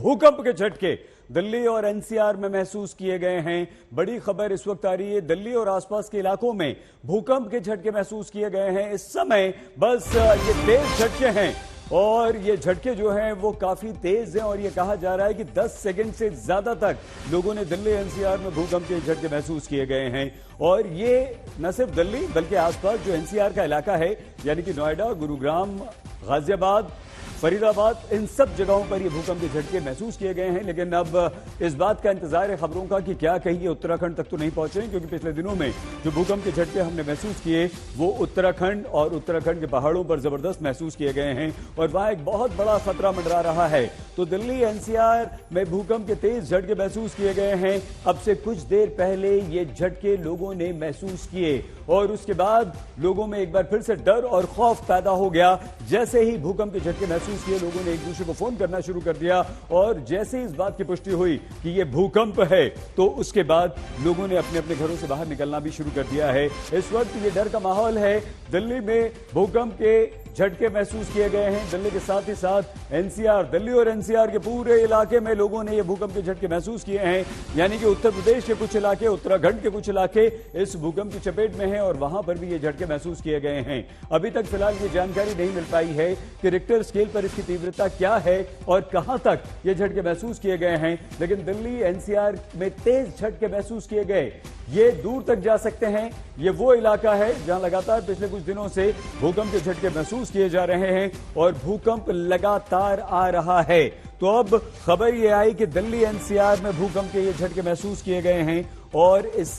भूकंप के झटके दिल्ली और एनसीआर में महसूस किए गए हैं। बड़ी खबर इस वक्त आ रही है, दिल्ली और आसपास के इलाकों में भूकंप के झटके महसूस किए गए हैं। इस समय बस ये तेज झटके हैं और ये झटके जो हैं वो काफी तेज हैं और ये कहा जा रहा है कि 10 सेकंड से ज्यादा तक लोगों ने दिल्ली एनसीआर में भूकंप के झटके महसूस किए गए हैं। और ये न सिर्फ दिल्ली बल्कि आसपास जो एनसीआर का इलाका है यानी कि नोएडा, गुरुग्राम, गाजियाबाद, फरीदाबाद, इन सब जगहों पर ये भूकंप के झटके महसूस किए गए हैं। लेकिन अब इस बात का इंतजार है खबरों का कि क्या कहीं ये उत्तराखंड तक तो नहीं पहुंचे, क्योंकि पिछले दिनों में जो भूकंप के झटके हमने महसूस किए वो उत्तराखंड और उत्तराखंड के पहाड़ों पर जबरदस्त महसूस किए गए हैं और वहां एक बहुत बड़ा खतरा मंडरा रहा है। तो दिल्ली एनसीआर में भूकंप के तेज झटके महसूस किए गए हैं। अब से कुछ देर पहले ये झटके लोगों ने महसूस किए और उसके बाद लोगों में एक बार फिर से डर और खौफ पैदा हो गया। जैसे ही भूकंप के झटके महसूस किए, लोगों ने एक दूसरे को फोन करना शुरू कर दिया और जैसे ही इस बात की पुष्टि हुई कि यह भूकंप है तो उसके बाद लोगों ने अपने अपने घरों से बाहर निकलना भी शुरू कर दिया है। इस वक्त ये डर का माहौल है। दिल्ली में भूकंप के झटके महसूस किए गए हैं। दिल्ली के साथ ही साथ एनसीआर, दिल्ली और एनसीआर के पूरे इलाके में लोगों ने ये भूकंप के झटके महसूस किए हैं। यानी कि उत्तर प्रदेश के कुछ इलाके, उत्तराखंड के कुछ इलाके इस भूकंप की चपेट में हैं और वहां पर भी ये झटके महसूस किए गए हैं। अभी तक फिलहाल ये जानकारी नहीं मिल पाई है कि रिक्टर स्केल पर इसकी तीव्रता क्या है और कहां तक ये झटके महसूस किए गए हैं। लेकिन दिल्ली एनसीआर में तेज झटके महसूस किए गए, ये दूर तक जा सकते हैं। ये वो इलाका है जहां लगातार पिछले कुछ दिनों से भूकंप के झटके महसूस किए जा रहे हैं और भूकंप लगातार आ रहा है। तो अब खबर ये आई कि दिल्ली एनसीआर में भूकंप के ये झटके महसूस किए गए हैं और इस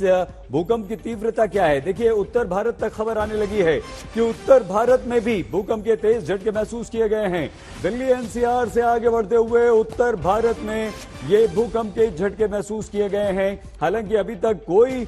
भूकंप की तीव्रता क्या है। देखिए, उत्तर भारत तक खबर आने लगी है कि उत्तर भारत में भी भूकंप के तेज झटके महसूस किए गए हैं। दिल्ली एनसीआर से आगे बढ़ते हुए उत्तर भारत में ये भूकंप के झटके महसूस किए गए हैं। हालांकि अभी तक कोई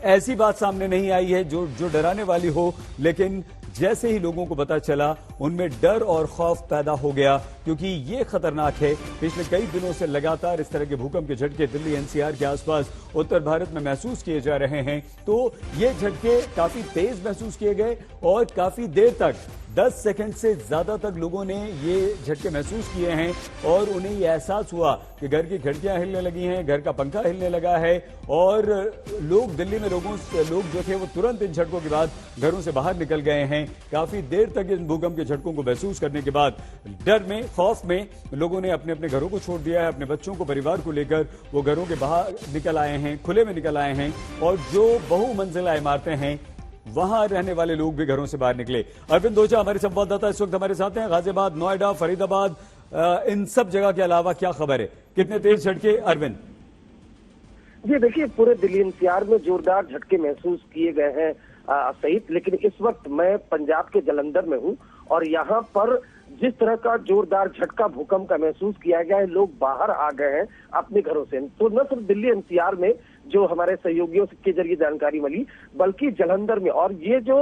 ऐसी बात सामने नहीं आई है जो डराने वाली हो, लेकिन जैसे ही लोगों को पता चला उनमें डर और खौफ पैदा हो गया, क्योंकि ये खतरनाक है। पिछले कई दिनों से लगातार इस तरह के भूकंप के झटके दिल्ली एनसीआर के आसपास उत्तर भारत में महसूस किए जा रहे हैं। तो ये झटके काफी तेज महसूस किए गए और काफी देर तक 10 सेकंड से ज्यादा तक लोगों ने ये झटके महसूस किए हैं और उन्हें ये एहसास हुआ कि घर की खिड़कियां हिलने लगी हैं, घर का पंखा हिलने लगा है और लोग दिल्ली में लोग जो थे वो तुरंत इन झटकों के बाद घरों से बाहर निकल गए हैं। काफी देर तक इन भूकंप के झटकों को महसूस करने के बाद डर में, खौफ में लोगों ने अपने अपने घरों को छोड़ दिया है। अपने बच्चों को, परिवार को लेकर वो घरों के बाहर निकल आए हैं, खुले में निकल आए हैं और जो बहुमंजिला इमारतें हैं वहां रहने वाले लोग भी घरों से बाहर निकले। अरविंद ओझा हमारे संवाददाता इस वक्त हमारे साथ हैं। गाजियाबाद, नोएडा, फरीदाबाद, इन सब जगह के अलावा क्या खबर है, कितने तेज झटके? अरविंद जी देखिए, पूरे दिल्ली एनसीआर में जोरदार झटके महसूस किए गए हैं सहित, लेकिन इस वक्त मैं पंजाब के जालंधर में हूं और यहाँ पर जिस तरह का जोरदार झटका भूकंप का महसूस किया गया है, लोग बाहर आ गए हैं अपने घरों से। तो न सिर्फ दिल्ली एनसीआर में जो हमारे सहयोगियों के जरिए जानकारी मिली, बल्कि जालंधर में। और ये जो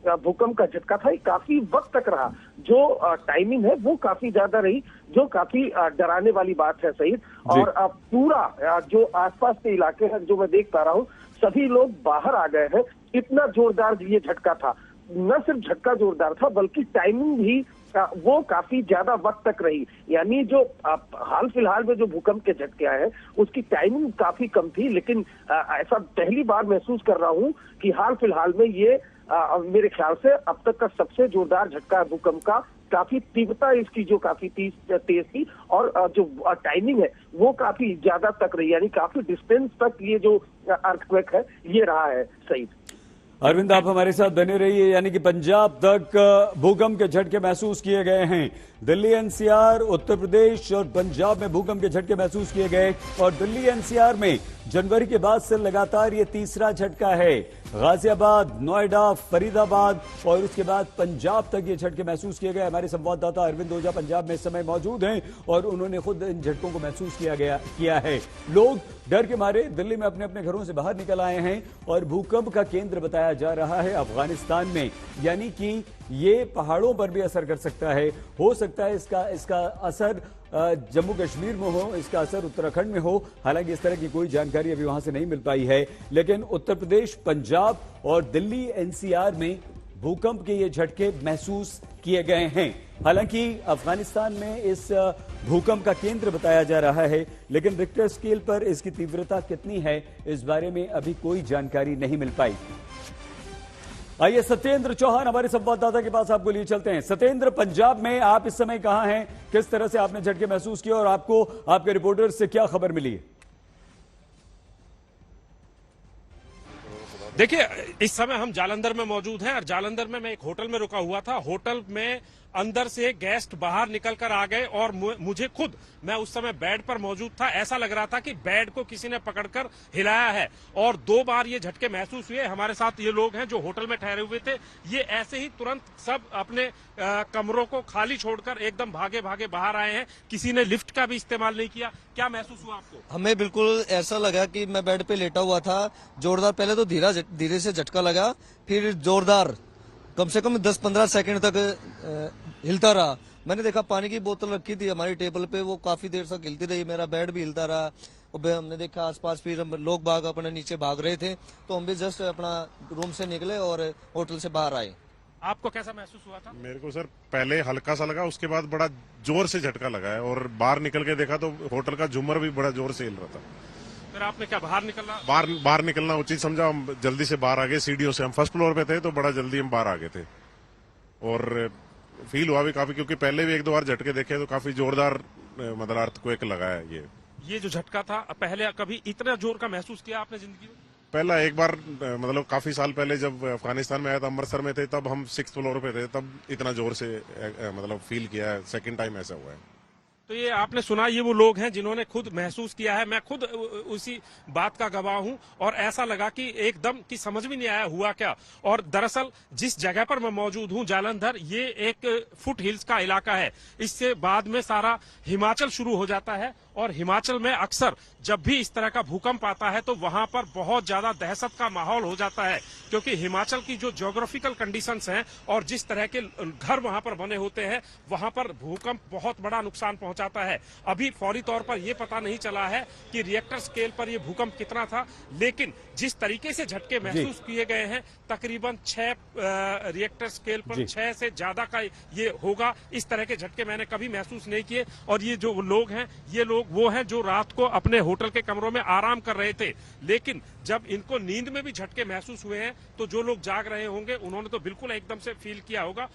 भूकंप का झटका था ये काफी वक्त तक रहा, जो टाइमिंग है वो काफी ज्यादा रही, जो काफी डराने वाली बात है सही। और पूरा जो आसपास के इलाके हैं जो मैं देख पा रहा हूँ, सभी लोग बाहर आ गए हैं। इतना जोरदार ये झटका था, न सिर्फ झटका जोरदार था बल्कि टाइमिंग भी वो काफी ज्यादा वक्त तक रही। यानी जो हाल फिलहाल में जो भूकंप के झटके आए हैं उसकी टाइमिंग काफी कम थी, लेकिन ऐसा पहली बार महसूस कर रहा हूं कि हाल फिलहाल में ये मेरे ख्याल से अब तक का सबसे जोरदार झटका है भूकंप का। काफी तीव्रता इसकी जो काफी तेज थी और जो टाइमिंग है वो काफी ज्यादा तक रही, यानी काफी डिस्टेंस तक ये जो अर्थक्वेक है ये रहा है सही। अरविंद, आप हमारे साथ बने रहिए। यानी कि पंजाब तक भूकंप के झटके महसूस किए गए हैं। दिल्ली एनसीआर, उत्तर प्रदेश और पंजाब में भूकंप के झटके महसूस किए गए और दिल्ली एनसीआर में जनवरी के बाद से लगातार ये तीसरा झटका है। गाजियाबाद, नोएडा, फरीदाबाद और उसके बाद पंजाब तक ये झटके महसूस किए गए। हमारे संवाददाता अरविंद ओझा पंजाब में इस समय मौजूद हैं और उन्होंने खुद इन झटकों को महसूस किया है। लोग डर के मारे दिल्ली में अपने अपने घरों से बाहर निकल आए हैं और भूकंप का केंद्र बताया जा रहा है अफगानिस्तान में, यानी कि ये पहाड़ों पर भी असर कर सकता है। हो सकता है इसका असर जम्मू कश्मीर में हो, इसका असर उत्तराखंड में हो। हालांकि इस तरह की कोई जानकारी अभी वहां से नहीं मिल पाई है, लेकिन उत्तर प्रदेश, पंजाब और दिल्ली एनसीआर में भूकंप के ये झटके महसूस किए गए हैं। हालांकि अफगानिस्तान में इस भूकंप का केंद्र बताया जा रहा है, लेकिन रिक्टर स्केल पर इसकी तीव्रता कितनी है, इस बारे में अभी कोई जानकारी नहीं मिल पाई। आइए सत्येंद्र चौहान हमारे संवाददाता के पास आपको लिए चलते हैं। सत्येंद्र, पंजाब में आप इस समय कहां हैं, किस तरह से आपने झटके महसूस किए और आपको आपके रिपोर्टर से क्या खबर मिली है? देखिए, इस समय हम जालंधर में मौजूद हैं और जालंधर में मैं एक होटल में रुका हुआ था। होटल में अंदर से गेस्ट बाहर निकल कर आ गए और मुझे खुद, मैं उस समय बेड पर मौजूद था, ऐसा लग रहा था कि बेड को किसी ने पकड़कर हिलाया है। और 2 बार ये झटके महसूस हुए। हमारे साथ ये लोग हैं जो होटल में ठहरे हुए थे, ये ऐसे ही तुरंत सब अपने कमरों को खाली छोड़कर एकदम भागे भागे बाहर आए हैं। किसी ने लिफ्ट का भी इस्तेमाल नहीं किया। क्या महसूस हुआ आपको? हमें बिल्कुल ऐसा लगा कि मैं बेड पे लेटा हुआ था, जोरदार पहले तो धीरे से झटका लगा, फिर जोरदार कम से कम 10-15 सेकंड तक हिलता रहा। मैंने देखा पानी की बोतल रखी थी हमारी टेबल पे, वो काफी देर तक हिलती रही, मेरा बेड भी हिलता रहा। और हमने देखा आसपास फिर लोग बाग अपने नीचे भाग रहे थे, तो हम भी जस्ट अपना रूम से निकले और होटल से बाहर आए। आपको कैसा महसूस हुआ था? मेरे को सर पहले हल्का सा लगा, उसके बाद बड़ा जोर से झटका लगा है और बाहर निकल के देखा तो होटल का झूमर भी बड़ा जोर से हिल रहा था। फिर आपने क्या बाहर निकलना? बाहर निकलना उचित समझा, हम जल्दी से बाहर आ गए। सीढ़ियों से, हम फर्स्ट फ्लोर पे थे तो बड़ा जल्दी हम बाहर आ गए थे। और फील हुआ भी काफी, क्योंकि पहले भी 1-2 बार झटके देखे तो काफी जोरदार मतलब अर्थक्वेक लगा है। ये जो झटका था, पहले कभी इतना जोर का महसूस किया आपने जिंदगी में? पहला एक बार मतलब काफी साल पहले जब अफगानिस्तान में आया था, अमृतसर में थे, तब हम 6th फ्लोर पे थे, तब इतना जोर से मतलब फील किया है। सेकंड टाइम ऐसा हुआ है। तो ये आपने सुना, ये वो लोग हैं जिन्होंने खुद महसूस किया है। मैं खुद उसी बात का गवाह हूं और ऐसा लगा कि एकदम कि समझ में नहीं आया हुआ क्या। और दरअसल जिस जगह पर मैं मौजूद हूं, जालंधर, ये एक फुट हिल्स का इलाका है। इससे बाद में सारा हिमाचल शुरू हो जाता है और हिमाचल में अक्सर जब भी इस तरह का भूकंप आता है तो वहां पर बहुत ज्यादा दहशत का माहौल हो जाता है, क्योंकि हिमाचल की जो ज्योग्राफिकल कंडीशंस हैं और जिस तरह के घर वहां पर बने होते हैं, वहां पर भूकंप बहुत बड़ा नुकसान पहुंचाता है। अभी फौरी तौर पर यह पता नहीं चला है कि रिएक्टर स्केल पर यह भूकंप कितना था, लेकिन जिस तरीके से झटके महसूस किए गए हैं, तकरीबन 6 रिएक्टर स्केल पर 6 से ज्यादा का ये होगा। इस तरह के झटके मैंने कभी महसूस नहीं किए। और ये जो लोग हैं, ये लोग वो हैं जो रात को अपने होटल के कमरों में आराम कर रहे थे, लेकिन जब इनको नींद में भी झटके महसूस हुए हैं तो जो लोग जाग रहे होंगे उन्होंने तो बिल्कुल एकदम से फील किया होगा।